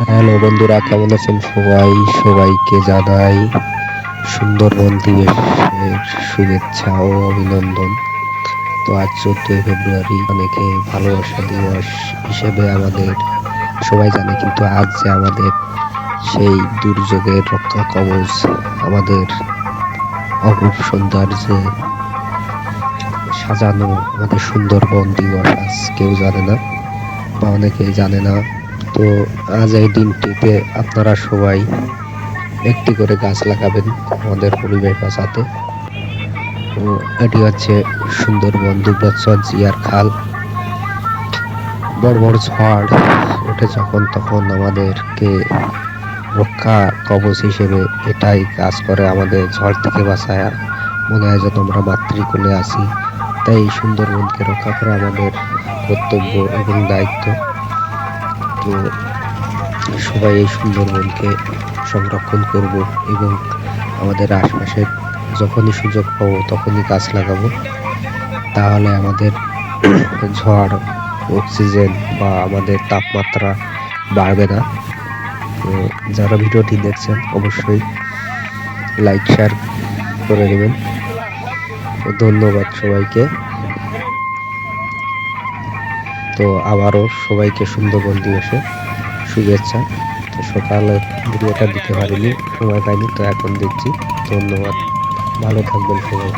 Hello বন্ধুরা, কেমন আছেন সবাই? সবাইকে জানাই সুন্দরবন দিবসের শুভেচ্ছা ও অভিনন্দন। তো আজ 14 ফেব্রুয়ারি, অনেকে ভালোবাসা দিবস হিসেবে আমাদের সবাই জানে, কিন্তু আজ যে আমাদের সেই দুর্যোগের রক্ষা কবচ, আমাদের অপরূপ সৌন্দর্যে সাজানো আমাদের সুন্দরবন দিবস আজ কেউ জানে না বা অনেকেই জানে না। তো আজ এই দিনটিতে আপনারা সবাই একটি করে গাছ লাগাবেন আমাদের পরিবেশ বাঁচাতে। তো এটি হচ্ছে সুন্দরবন দুবরাজচর জিয়ার খাল। বড় বড় ঝড় ওঠে যখন, তখন আমাদেরকে রক্ষা কবচ হিসেবে এটাই কাজ করে, আমাদের ঝড় থেকে বাঁচায়। মনে হয় যেন আমরা মাতৃকোলে আছি। তাই এই সুন্দরবনকে রক্ষা করা আমাদের কর্তব্য এবং দায়িত্ব। তো সবাই এই সুন্দরবনকে সংরক্ষণ করব এবং আমাদের আশপাশে যখনই সুযোগ পাবো তখনই গাছ লাগাবো। তাহলে আমাদের ঝড়, অক্সিজেন বা আমাদের তাপমাত্রা বাড়বে না। তো যারা ভিডিওটি দেখছেন অবশ্যই লাইক শেয়ার করে দেবেন। ধন্যবাদ সবাইকে। তো আবারও সবাইকে সুন্দরবন দিবসে শুভেচ্ছা। তো সকালে ভিডিওটা দিতে পারিনি, সময় পাইনি, তো এখন দিচ্ছি। ধন্যবাদ, ভালো থাকবেন সবাই।